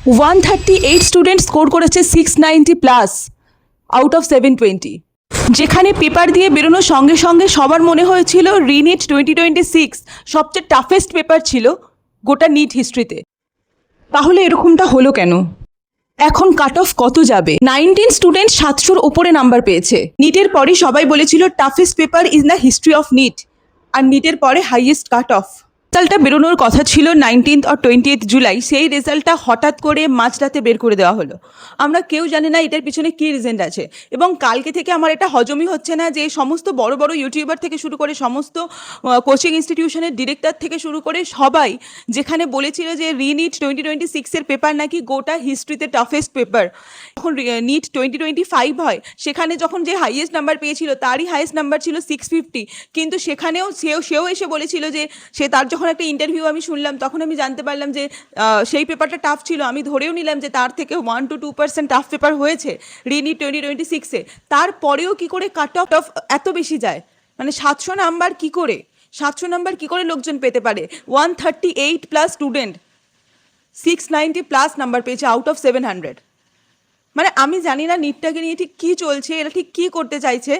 138 student score করেছে 690+ out of 720, যেখানে paper দিয়ে বেরোনোর সঙ্গে সঙ্গে সবার মনে হয়েছিল রিনিট 2026 সবচেয়ে টাফেস্ট পেপার ছিল গোটা নিট হিস্ট্রিতে। তাহলে এরকমটা হলো কেন? এখন কাট অফ কত যাবে? 19 স্টুডেন্ট 700-র উপরে নাম্বার পেয়েছে। নিটের পরে সবাই বলেছিল toughest paper is the history of NEET, আর নিটের পরে হাইয়েস্ট কাট অফ। রেজাল্টটা বেরোনোর কথা ছিল 19 আর 20 জুলাই, সেই রেজাল্টটা হঠাৎ করে মাঝরাতে বের করে দেওয়া হলো। আমরা কেউ জানি না এটার পিছনে কী রিজন আছে, এবং কালকে থেকে আমার এটা হজমই হচ্ছে না যে সমস্ত বড় বড় ইউটিউবার থেকে শুরু করে সমস্ত কোচিং ইনস্টিটিউশনের ডিরেক্টর থেকে শুরু করে সবাই যেখানে বলেছিল যে রিনিট 2026-এর পেপার নাকি গোটা হিস্ট্রিতে টাফেস্ট পেপার, যখন নিট 2025 হয় সেখানে যখন যে হাইয়েস্ট নাম্বার পেয়েছিল তারই হাইয়েস্ট নাম্বার ছিল 650, কিন্তু সেখানেও সেও এসে বলেছিল যে তার যখন একটা ইন্টারভিউ আমি শুনলাম তখন আমি জানতে পারলাম যে সেই পেপারটা টাফ ছিল। আমি ধরেও নিলাম যে তার থেকে 1 to 2% টাফ পেপার হয়েছে রিনিট 2026-এ। তারপরেও কি করে কাট অফ এত বেশি যায়? মানে 700 নাম্বার কি করে, 700 নাম্বার কি করে লোকজন পেতে পারে? 138+ স্টুডেন্ট 690+ নাম্বার পেয়েছে আউট অফ 700। মানে আমি জানি না নিটটাকে নিয়ে ঠিক কী চলছে, এরা ঠিক কী করতে চাইছে।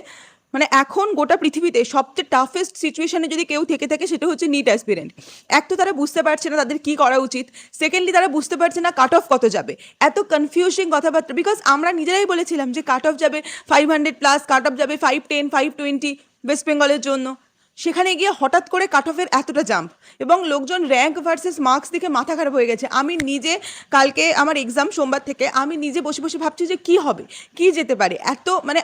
মানে এখন গোটা পৃথিবীতে সবচেয়ে টাফেস্ট সিচুয়েশনে যদি কেউ থেকে থাকে সেটা হচ্ছে নিট অ্যাসপিরেন্ট। এক তো তারা বুঝতে পারছে না তাদের কী করা উচিত, সেকেন্ডলি তারা বুঝতে পারছে না কাট অফ কত যাবে। এত কনফিউজিং কথাবার্তা, বিকজ আমরা নিজেরাই বলেছিলাম যে কাট অফ যাবে 500+, কাট অফ যাবে 510, 520 ওয়েস্ট বেঙ্গলের জন্য। সেখানে গিয়ে হঠাৎ করে কাট অফের এতটা জাম্প, এবং লোকজন র্যাঙ্ক ভার্সেস মার্কস দেখে মাথা খারাপ হয়ে গেছে। আমি নিজে কালকে আমার এক্সাম সোমবার থেকে, আমি নিজে বসে বসে ভাবছি যে কী হবে, কী যেতে পারে এত মানে।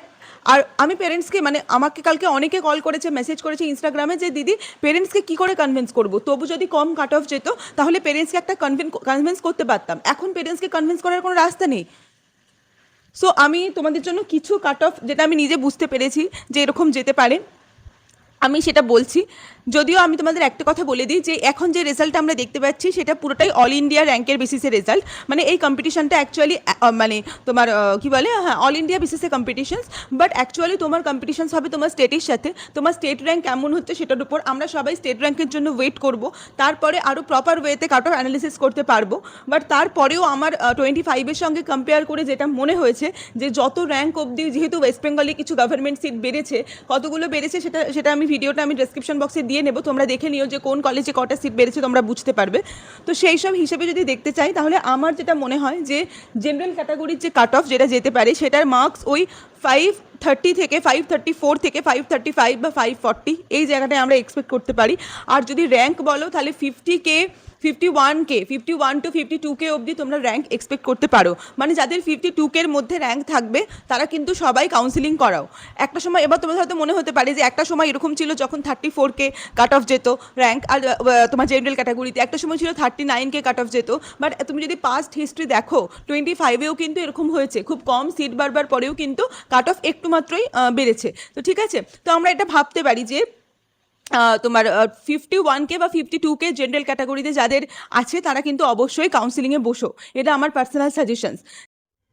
আর আমি পেরেন্টসকে, মানে আমাকে কালকে অনেকে কল করেছে, মেসেজ করেছে ইনস্টাগ্রামে যে দিদি পেরেন্টসকে কী করে কনভিন্স করবো, তবু যদি কম কাট অফ যেত তাহলে পেরেন্টসকে একটা কনভিন্স করতে পারতাম। এখন পেরেন্টসকে কনভিন্স করার কোনো রাস্তা নেই। সো আমি তোমাদের জন্য কিছু কাট অফ যেটা আমি নিজে বুঝতে পেরেছি যে এরকম যেতে পারে আমি সেটা বলছি। যদিও আমি তোমাদের একটা কথা বলে দিই যে এখন যে রেজাল্টটা আমরা দেখতে পাচ্ছি সেটা পুরোটাই অল ইন্ডিয়া র্যাঙ্কের বেসিসে রেজাল্ট। মানে এই কম্পিটিশনটা অ্যাকচুয়ালি মানে তোমার কী বলে, হ্যাঁ অল ইন্ডিয়া বেসিসে কম্পিটিশনস, বাট অ্যাকচুয়ালি তোমার কম্পিটিশনস হবে তোমার স্টেটের সাথে। তোমার স্টেট র্যাঙ্ক কেমন হচ্ছে সেটার উপর আমরা সবাই স্টেট র্যাঙ্কের জন্য ওয়েট করব, তারপরে আরও প্রপার ওয়েতে কাট অফ অ্যানালিসিস করতে পারবো। বাট তারপরেও আমার 25-এর সঙ্গে কম্পেয়ার করে যেটা মনে হয়েছে যে যত র্যাঙ্ক অবধি, যেহেতু ওয়েস্ট বেঙ্গলে কিছু গভর্নমেন্ট সিট বেড়েছে, কতগুলো বেড়েছে সেটা আমি ভিডিওটা আমি ডেসক্রিপশন বক্সে দিয়ে নেবো, তোমরা দেখে নিও যে কোন কলেজে কটা সিট বেড়েছে, তোমরা বুঝতে পারবে। তো সেই সব হিসেবে যদি দেখতে চাই তাহলে আমার যেটা মনে হয় যে জেনারেল ক্যাটাগরির যে কাট অফ যেটা যেতে পারে সেটার মার্কস ওই 530 থেকে 534 থেকে 535 বা 540 এই জায়গাটায় আমরা এক্সপেক্ট করতে পারি। আর যদি র্যাঙ্ক বলো তাহলে 50K 51K 51 to 52K অবধি তোমরা র্যাঙ্ক এক্সপেক্ট করতে পারো। মানে যাদের 52K-র মধ্যে র্যাঙ্ক থাকবে তারা কিন্তু সবাই কাউন্সিলিং করাও। একটা সময়, এবার তোমাদের হয়তো মনে হতে পারে যে একটা সময় এরকম ছিল যখন 34K কাট অফ যেত র্যাঙ্ক, আর তোমার জেনারেল ক্যাটাগরিতে একটা সময় ছিল 39K কাট অফ যেত। বাট তুমি যদি পাস্ট হিস্ট্রি দেখো 25-এও কিন্তু এরকম হয়েছে, খুব কম সিট বারবার পরেও কিন্তু কাট অফ একটু মাত্রই বেড়েছে। তো ঠিক আছে, তো আমরা এটা ভাবতে পারি যে তোমার 51K বা 52K জেনারেল ক্যাটাগরিতে যাদের আছে তারা কিন্তু অবশ্যই কাউন্সিলিংয়ে বসো, এটা আমার personal suggestions.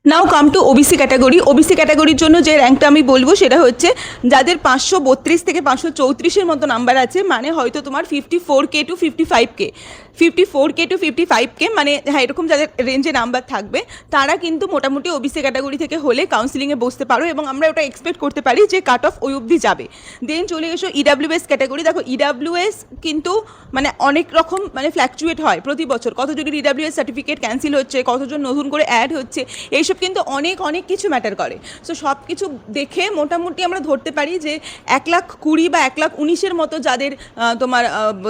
Now come to OBC category. OBC ক্যাটাগরির জন্য যে র্যাঙ্কটা আমি বলবো সেটা হচ্ছে যাদের 532 থেকে 534-এর মতো নাম্বার আছে, মানে হয়তো তোমার 54K to 55K, 54K to 55K, মানে হ্যাঁ এরকম যাদের রেঞ্জে নাম্বার থাকবে তারা কিন্তু মোটামুটি ওবিসি ক্যাটাগরি থেকে হলে কাউন্সিলিংয়ে বসতে পারো, এবং আমরা ওটা এক্সপেক্ট করতে পারি যে কাট অফ ওই অবধি যাবে। দেন চলে এসো ইডাব্লিউএস ক্যাটাগরি। দেখো ইডাব্লিউএস কিন্তু মানে অনেক রকম মানে ফ্ল্যাকচুয়েট হয় প্রতি বছর, কতজনের ইডাব্লিউএস সার্টিফিকেট ক্যান্সেল হচ্ছে, কতজন নতুন করে অ্যাড হচ্ছে, এইসব কিন্তু অনেক অনেক কিছু ম্যাটার করে। সো সব কিছু দেখে মোটামুটি আমরা ধরতে পারি যে 120,000 বা 119,000-এর মতো যাদের তোমার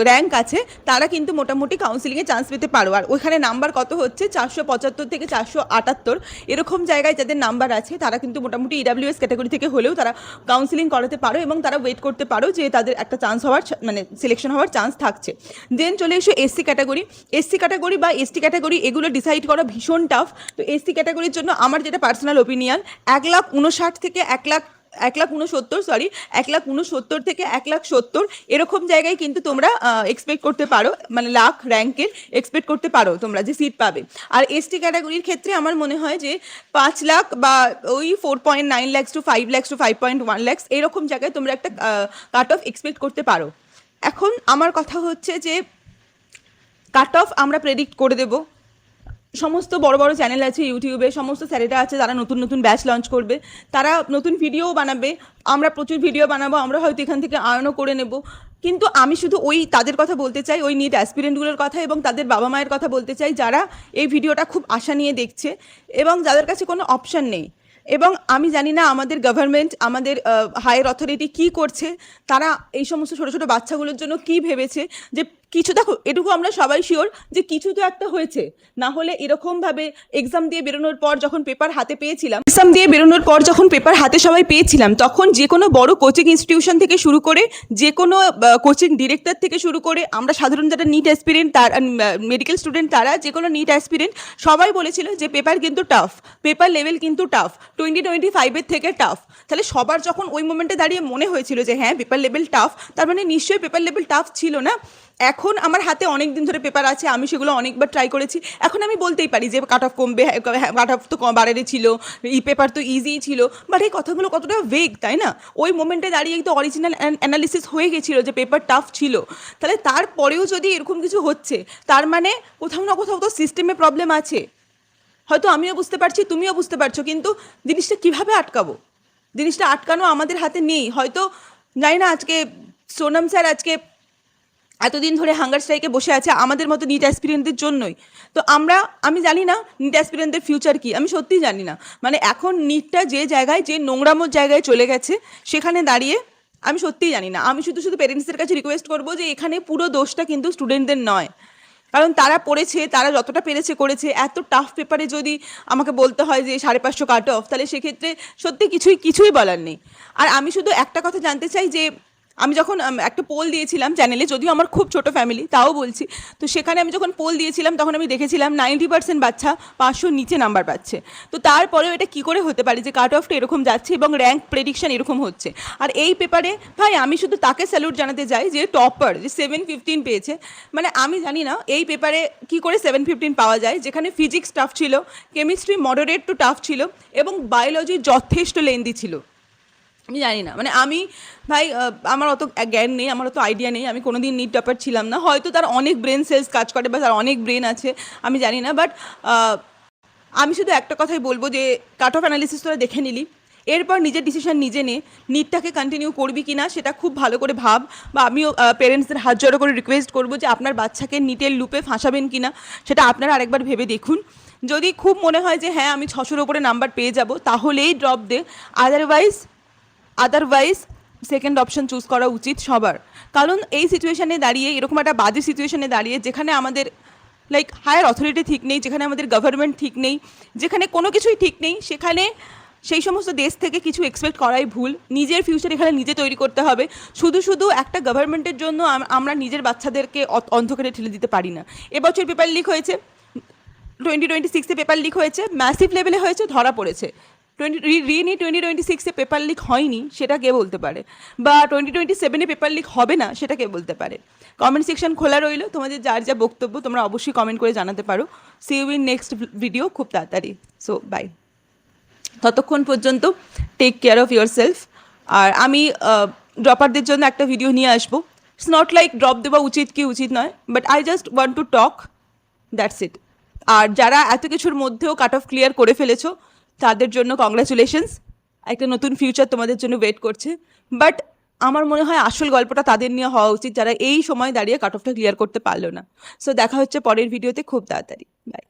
র্যাঙ্ক আছে তারা কিন্তু মোটামুটি কাউন্সিলিংয়ে চান্স পেতে পারো। আর ওইখানে নাম্বার কত হচ্ছে 475 থেকে 478 এরকম জায়গায় যাদের নাম্বার আছে তারা কিন্তু মোটামুটি ইডাব্লিউএস ক্যাটাগরি থেকে হলেও তারা কাউন্সিলিং করাতে পারো, এবং তারা ওয়েট করতে পারো যে তাদের একটা চান্স হওয়ার মানে সিলেকশন হওয়ার চান্স থাকছে। দেন চলে এসো এসসি ক্যাটাগরি। এসসি ক্যাটাগরি বা এসটি ক্যাটাগরি এগুলো ডিসাইড করা ভীষণ টাফ। তো এসসি ক্যাটাগরির জন্য আমার যেটা পার্সোনাল ওপিনিয়ন, 1,59,000 থেকে 1,69,000 থেকে 1,70,000 এরকম জায়গায় কিন্তু তোমরা এক্সপেক্ট করতে পারো, মানে লাখ র্যাঙ্কের এক্সপেক্ট করতে পারো তোমরা যে সিট পাবে। আর এসটি ক্যাটাগরির ক্ষেত্রে আমার মনে হয় যে 5 লাখ বা ওই 4.9 lakhs to 5 lakhs to 5.1 lakhs এরকম জায়গায় তোমরা একটা কাট অফ এক্সপেক্ট করতে পারো। এখন আমার কথা হচ্ছে যে কাট অফ আমরা প্রেডিক্ট করে দেবো, সমস্ত বড় বড় চ্যানেল আছে ইউটিউবে, সমস্ত স্যারেরা আছে যারা নতুন নতুন ব্যাচ লঞ্চ করবে, তারা নতুন ভিডিও বানাবে, আমরা প্রচুর ভিডিও বানাবো, আমরা হয়তো এখান থেকে আর্নও করে নেব। কিন্তু আমি শুধু ওই তাদের কথা বলতে চাই, ওই নিট অ্যাসপিরেন্টগুলোর কথা এবং তাদের বাবা মায়ের কথা বলতে চাই, যারা এই ভিডিওটা খুব আশা নিয়ে দেখছে এবং যাদের কাছে কোনো অপশান নেই। এবং আমি জানি না আমাদের গভর্নমেন্ট, আমাদের হায়ার অথরিটি কী করছে, তারা এই সমস্ত ছোটো ছোটো বাচ্চাগুলোর জন্য কী ভেবেছে। যে কিছু, দেখো এটুকু আমরা সবাই শিওর যে কিছু তো একটা হয়েছে, না হলে এরকমভাবে এক্সাম দিয়ে বেরোনোর পর যখন পেপার হাতে পেয়েছিলাম, সবাই পেয়েছিলাম, তখন যে কোনো বড় কোচিং ইনস্টিটিউশন থেকে শুরু করে, যে কোনো কোচিং ডিরেক্টর থেকে শুরু করে, আমরা সাধারণ যারা নিট অ্যাসপিরেন্ট, তার মেডিকেল স্টুডেন্ট, তারা যে কোনো নিট অ্যাসপিরেন্ট সবাই বলেছিল যে পেপার কিন্তু টাফ, পেপার লেভেল কিন্তু টাফ, 2025-এর থেকে টাফ। তাহলে সবার যখন ওই মোমেন্টে দাঁড়িয়ে মনে হয়েছিল যে হ্যাঁ পেপার লেভেল টাফ, তার মানে নিশ্চয়ই পেপার লেভেল টাফ ছিল না। এখন আমার হাতে অনেক দিন ধরে পেপার আছে, আমি সেগুলো অনেকবার ট্রাই করেছি, এখন আমি বলতেই পারি যে কাট অফ কমবে, কাট অফ তো বাড়ারে ছিল, এই পেপার তো ইজিই ছিল। বাট এই কথাগুলো কতটা ভেগ, তাই না? ওই মোমেন্টে দাঁড়িয়েই তো অরিজিনাল অ্যানালিসিস হয়ে গেছিলো যে পেপার টাফ ছিল। তাহলে তারপরেও যদি এরকম কিছু হচ্ছে, তার মানে কোথাও না কোথাও তো সিস্টেমে প্রবলেম আছে। হয়তো আমিও বুঝতে পারছি, তুমিও বুঝতে পারছো, কিন্তু জিনিসটা কীভাবে আটকাবো? জিনিসটা আটকানো আমাদের হাতে নেই। হয়তো জানি না, আজকে সোনাম স্যার আজকে এতদিন ধরে হাঙ্গার স্ট্রাইকে বসে আছে আমাদের মতো নিট অ্যাসপিরেন্টদের জন্যই। তো আমি জানি না নিট অ্যাসপিরেন্টদের ফিউচার কী, আমি সত্যিই জানি না। মানে এখন নিটটা যে জায়গায়, যে নোংরামোর জায়গায় চলে গেছে, সেখানে দাঁড়িয়ে আমি সত্যিই জানি না। আমি শুধু পেরেন্টসদের কাছে রিকোয়েস্ট করবো যে এখানে পুরো দোষটা কিন্তু স্টুডেন্টদের নয়, কারণ তারা পড়েছে, তারা যতটা পেরেছে করেছে। এত টাফ পেপারে যদি আমাকে বলতে হয় যে 550 কাট অফ, তাহলে সেক্ষেত্রে সত্যি কিছুই বলার নেই। আর আমি শুধু একটা কথা জানতে চাই যে আমি যখন একটা পোল দিয়েছিলাম চ্যানেলে, যদিও আমার খুব ছোট ফ্যামিলি, তাও বলছি, তো সেখানে আমি যখন পোল দিয়েছিলাম তখন আমি দেখেছিলাম 90% বাচ্চা 500 নিচে নাম্বার পাচ্ছে। তো তারপরেও এটা কী করে হতে পারে যে কাট অফটা এরকম যাচ্ছে এবং র্যাঙ্ক প্রেডিকশন এরকম হচ্ছে? আর এই পেপারে ভাই আমি শুধু তাকে স্যালুট জানাতে চাই যে টপার, যে 715 পেয়েছে। মানে আমি জানি না এই পেপারে কী করে 715 পাওয়া যায়, যেখানে ফিজিক্স টাফ ছিল, কেমিস্ট্রি মডারেট টু টাফ ছিল এবং বায়োলজি যথেষ্ট লেন্দি ছিল। আমি জানি না, মানে আমি ভাই আমার অত জ্ঞান নেই, আমার অত আইডিয়া নেই, আমি কোনো দিন নিট টপার ছিলাম না, হয়তো তার অনেক ব্রেন সেলস কাজ করে বা তার অনেক ব্রেন আছে, আমি জানি না। বাট আমি শুধু একটা কথাই বলবো যে কাট অফ অ্যানালিসিস তোরা দেখে নিলি, এরপর নিজের ডিসিশন নিজে নে, নিটটাকে কন্টিনিউ করবি কি না সেটা খুব ভালো করে ভাব। বা আমিও পেরেন্টসদের হাত জড়ো করে রিকোয়েস্ট করবো যে আপনার বাচ্চাকে নিটের লুপে ফাঁসাবেন কি না সেটা আপনারা আরেকবার ভেবে দেখুন। যদি খুব মনে হয় যে হ্যাঁ আমি 600-র ওপরে নাম্বার পেয়ে যাব, তাহলেই ড্রপ দে। আদারওয়াইজ সেকেন্ড অপশন চুজ করা উচিত সবার। কারণ এই সিচুয়েশানে দাঁড়িয়ে, এরকম একটা বাজে সিচুয়েশানে দাঁড়িয়ে, যেখানে আমাদের হায়ার অথরিটি ঠিক নেই, যেখানে আমাদের গভর্নমেন্ট ঠিক নেই, যেখানে কোনো কিছুই ঠিক নেই, সেখানে সেই সমস্ত দেশ থেকে কিছু এক্সপেক্ট করাই ভুল। নিজের ফিউচার এখানে নিজে তৈরি করতে হবে। শুধু একটা গভর্নমেন্টের জন্য আমরা নিজের বাচ্চাদেরকে অন্ধকারে ঠেলে দিতে পারি না। এবছর পেপার লিক হয়েছে, 2026-এ পেপার লিক হয়েছে, ম্যাসিভ লেভেলে হয়েছে, ধরা পড়েছে। 2026-এ পেপার লিক হয়নি সেটা কে বলতে পারে? বা 2027-এ পেপার লিক হবে না সেটা কে বলতে পারে? কমেন্ট সেকশন খোলা রইল, তোমাদের যার যা বক্তব্য তোমরা অবশ্যই কমেন্ট করে জানাতে পারো। See you in next video খুব তাড়াতাড়ি। So bye. ততক্ষণ পর্যন্ত take care of yourself. আর আমি ড্রপারদের জন্য একটা ভিডিও নিয়ে আসবো। ইটস নট লাইক ড্রপ দেওয়া উচিত কি উচিত নয়, but I just want to talk, that's it. আর যারা এত কিছুর মধ্যেও কাট অফ ক্লিয়ার করে ফেলেছো, তাদের জন্য কংগ্রাচুলেশনস, একটা নতুন ফিউচার তোমাদের জন্য ওয়েট করছে। বাট আমার মনে হয় আসল গল্পটা তাদের নিয়ে হওয়া উচিত যারা এই সময় দাঁড়িয়ে কাট অফটা ক্লিয়ার করতে পারলো না। সো দেখা হচ্ছে পরের ভিডিওতে খুব তাড়াতাড়ি। বাই।